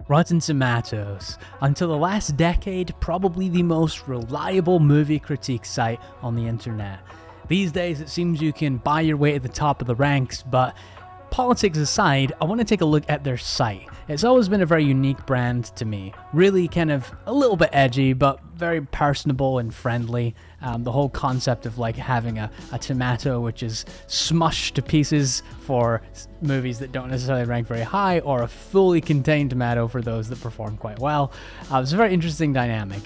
Rotten Tomatoes, until the last decade, probably the most reliable movie critique site on the internet. These days, it seems you can buy your way to the top of the ranks, but politics aside, I want to take a look at their site. It's always been a very unique brand to me. Really kind of a little bit edgy, but very personable and friendly. The whole concept of like having a tomato which is smushed to pieces for movies that don't necessarily rank very high, or a fully contained tomato for those that perform quite well. It's a very interesting dynamic.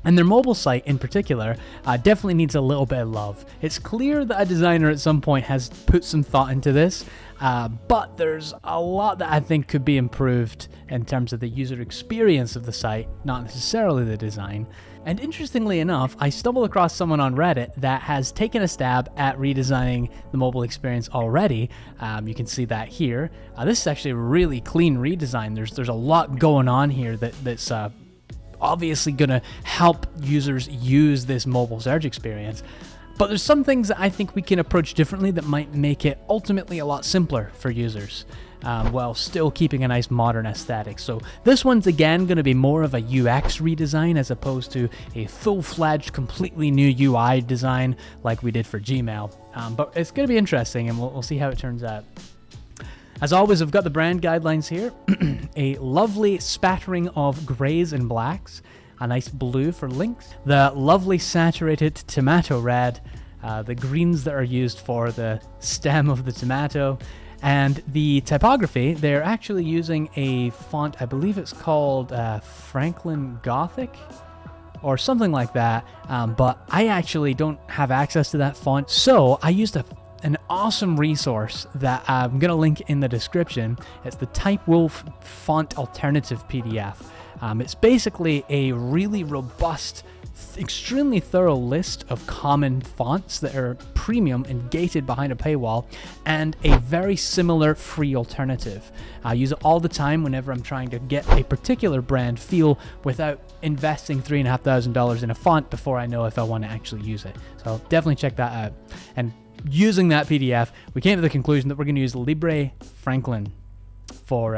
And their mobile site in particular definitely needs a little bit of love. It's clear that a designer at some point has put some thought into this, but there's a lot that I think could be improved in terms of the user experience of the site, not necessarily the design. And interestingly enough, I stumbled across someone on Reddit that has taken a stab at redesigning the mobile experience already. You can see that here. This is actually a really clean redesign. There's a lot going on here that's obviously going to help users use this mobile search experience. But there's some things that I think we can approach differently that might make it ultimately a lot simpler for users, while still keeping a nice modern aesthetic. So this one's again going to be more of a UX redesign as opposed to a full-fledged, completely new UI design like we did for Gmail. But it's going to be interesting, and we'll see how it turns out. As always, I've got the brand guidelines here. A lovely spattering of grays and blacks, a nice blue for links, the lovely saturated tomato red, the greens that are used for the stem of the tomato, and the typography. They're actually using a font, I believe it's called Franklin Gothic or something like that, but I actually don't have access to that font, so I used an awesome resource that I'm going to link in the description. It's the Typewolf Font Alternative PDF. It's basically a really robust, extremely thorough list of common fonts that are premium and gated behind a paywall, and a very similar free alternative. I use it all the time whenever I'm trying to get a particular brand feel without investing $3,500 in a font before I know if I want to actually use it. So definitely check that out. And using that PDF, we came to the conclusion that we're going to use Libre Franklin for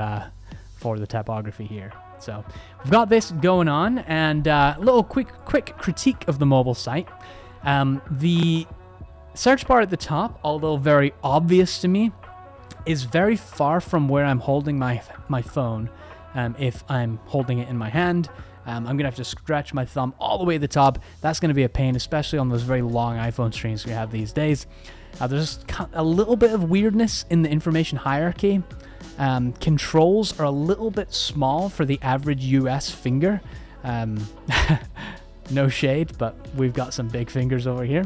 the typography here. So we've got this going on, and a little quick critique of the mobile site. The search bar at the top, although very obvious to me, is very far from where I'm holding my phone. If I'm holding it in my hand, I'm going to have to stretch my thumb all the way to the top. That's going to be a pain, especially on those very long iPhone screens we have these days. There's a little bit of weirdness in the information hierarchy. Controls are a little bit small for the average US finger. No shade, but we've got some big fingers over here.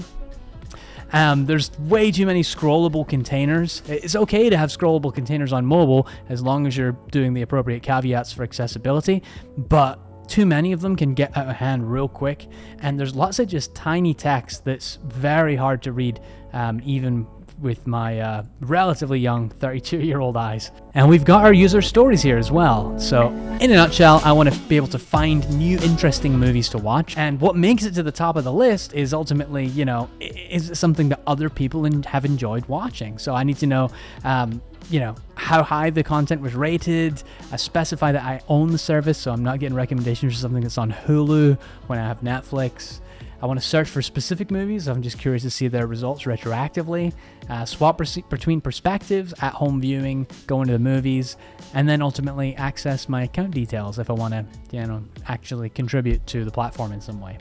There's way too many scrollable containers. It's okay to have scrollable containers on mobile as long as you're doing the appropriate caveats for accessibility, but too many of them can get out of hand real quick, and there's lots of just tiny text that's very hard to read, even with my relatively young 32-year-old eyes. And we've got our user stories here as well. So in a nutshell, I want to be able to find new interesting movies to watch, and what makes it to the top of the list is ultimately, is it something that other people have enjoyed watching. So I need to know how high the content was rated. I specify that I own the service, so I'm not getting recommendations for something that's on Hulu when I have Netflix. I want to search for specific movies. I'm just curious to see their results retroactively. Swap between perspectives, at-home viewing, going to the movies, and then ultimately access my account details if I want to, actually contribute to the platform in some way.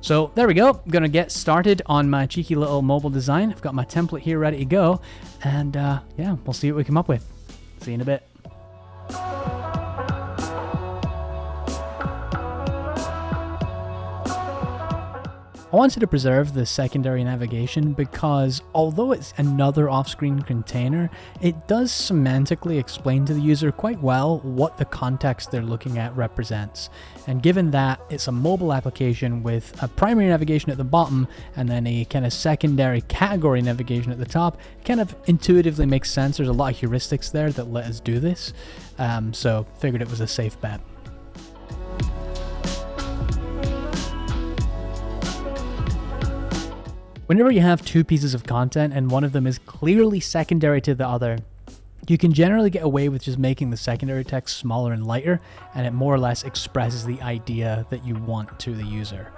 So there we go. I'm going to get started on my cheeky little mobile design. I've got my template here ready to go, and we'll see what we come up with. See you in a bit. I wanted to preserve the secondary navigation because although it's another off-screen container, it does semantically explain to the user quite well what the context they're looking at represents. And given that it's a mobile application with a primary navigation at the bottom and then a kind of secondary category navigation at the top, it kind of intuitively makes sense. There's a lot of heuristics there that let us do this, so figured it was a safe bet. Whenever you have two pieces of content and one of them is clearly secondary to the other, You can generally get away with just making the secondary text smaller and lighter, and it more or less expresses the idea that you want to the user.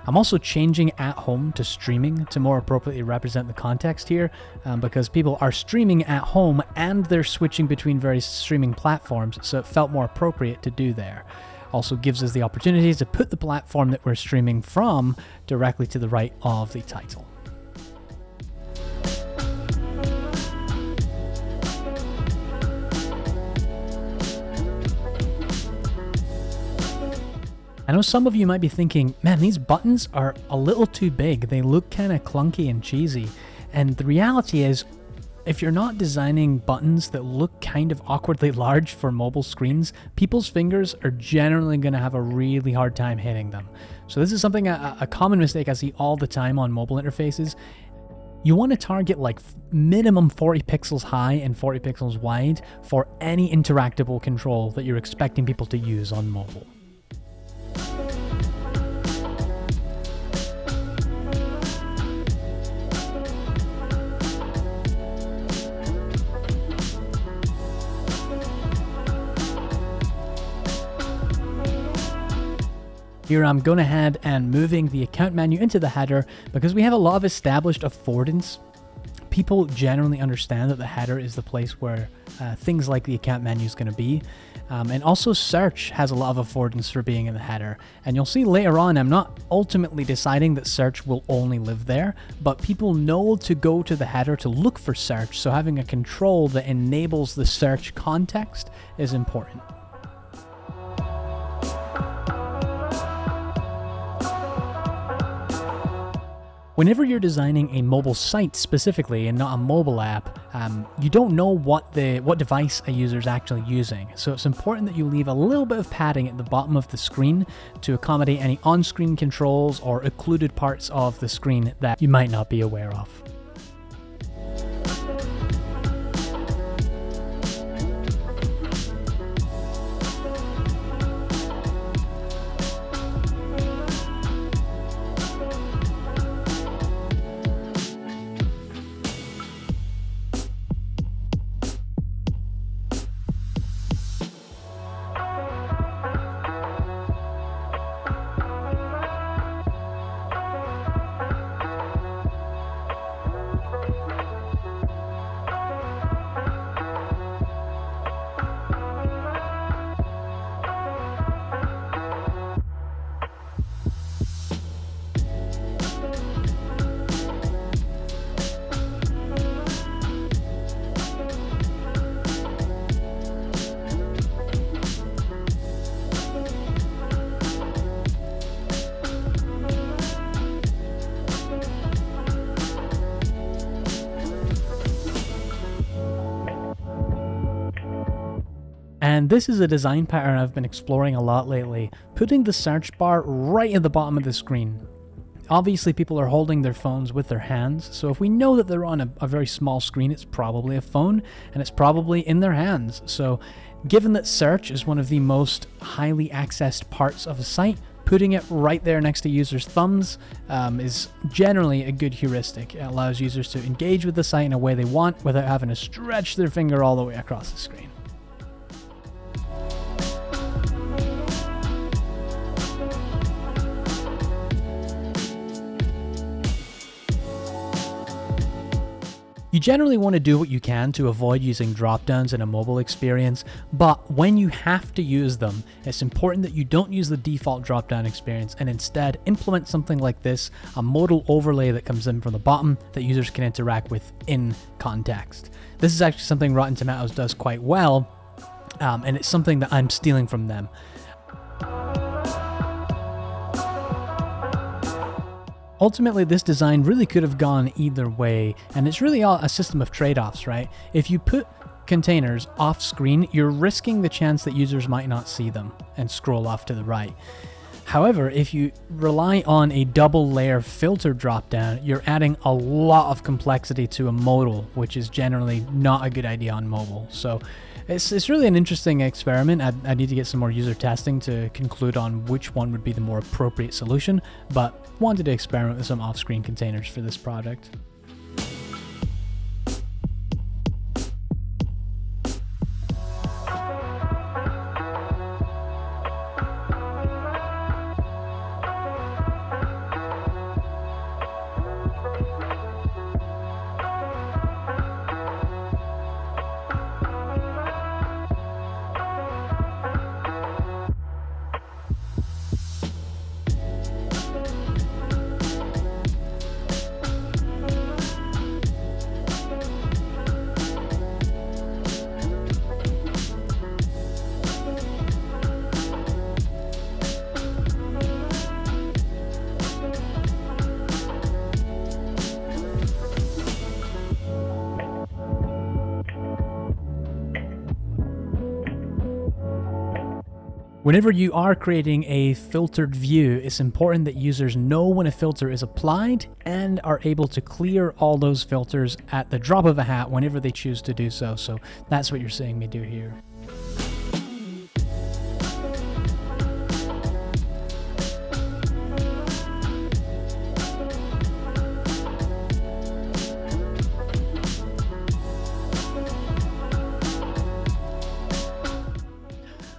I'm also changing at home to streaming to more appropriately represent the context here, because people are streaming at home and they're switching between various streaming platforms, so it felt more appropriate to do there. Also gives us the opportunity to put the platform that we're streaming from directly to the right of the title. I know some of you might be thinking, man, these buttons are a little too big. They look kind of clunky and cheesy. And the reality is, if you're not designing buttons that look kind of awkwardly large for mobile screens, people's fingers are generally going to have a really hard time hitting them. So this is something, a common mistake I see all the time on mobile interfaces. You want to target like minimum 40 pixels high and 40 pixels wide for any interactable control that you're expecting people to use on mobile. Here I'm going ahead and moving the account menu into the header because we have a lot of established affordance. People generally understand that the header is the place where things like the account menu is going to be. And also search has a lot of affordance for being in the header. And you'll see later on, I'm not ultimately deciding that search will only live there, but people know to go to the header to look for search. So having a control that enables the search context is important. Whenever you're designing a mobile site specifically and not a mobile app, you don't know what device a user is actually using. So it's important that you leave a little bit of padding at the bottom of the screen to accommodate any on-screen controls or occluded parts of the screen that you might not be aware of. And this is a design pattern I've been exploring a lot lately, putting the search bar right at the bottom of the screen. Obviously people are holding their phones with their hands, so if we know that they're on a very small screen, it's probably a phone, and it's probably in their hands. So given that search is one of the most highly accessed parts of a site, putting it right there next to users' thumbs is generally a good heuristic. It allows users to engage with the site in a way they want without having to stretch their finger all the way across the screen. You generally want to do what you can to avoid using dropdowns in a mobile experience, but when you have to use them, it's important that you don't use the default dropdown experience and instead implement something like this, a modal overlay that comes in from the bottom that users can interact with in context. This is actually something Rotten Tomatoes does quite well, and it's something that I'm stealing from them. Ultimately, this design really could have gone either way, and it's really all a system of trade-offs, right? If you put containers off screen, you're risking the chance that users might not see them and scroll off to the right. However, if you rely on a double layer filter dropdown, you're adding a lot of complexity to a modal, which is generally not a good idea on mobile. So it's really an interesting experiment. I need to get some more user testing to conclude on which one would be the more appropriate solution, but wanted to experiment with some off-screen containers for this project. Whenever you are creating a filtered view, it's important that users know when a filter is applied and are able to clear all those filters at the drop of a hat whenever they choose to do so. So that's what you're seeing me do here.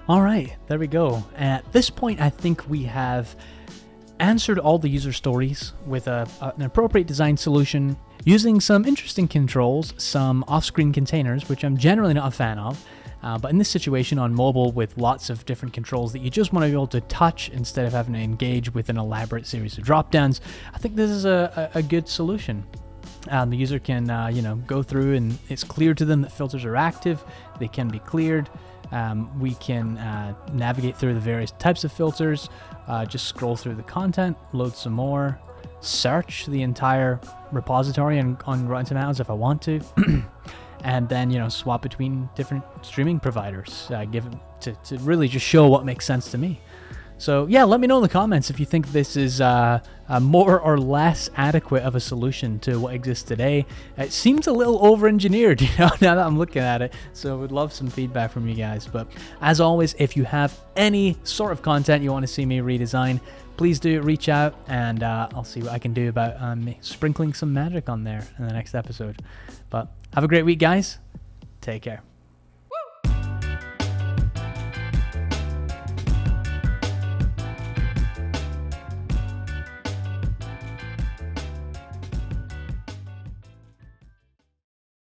All right, there we go. At this point, I think we have answered all the user stories with an appropriate design solution using some interesting controls, some off-screen containers, which I'm generally not a fan of. But in this situation on mobile with lots of different controls that you just want to be able to touch instead of having to engage with an elaborate series of dropdowns, I think this is a good solution. The user can go through and it's clear to them that filters are active, they can be cleared. We can navigate through the various types of filters, just scroll through the content, load some more, search the entire repository on Rotten Tomatoes if I want to, and then swap between different streaming providers, to really just show what makes sense to me. So yeah, let me know in the comments if you think this is a more or less adequate of a solution to what exists today. It seems a little over-engineered, now that I'm looking at it. So I would love some feedback from you guys. But as always, if you have any sort of content you want to see me redesign, please do reach out, and I'll see what I can do about sprinkling some magic on there in the next episode. But have a great week, guys. Take care.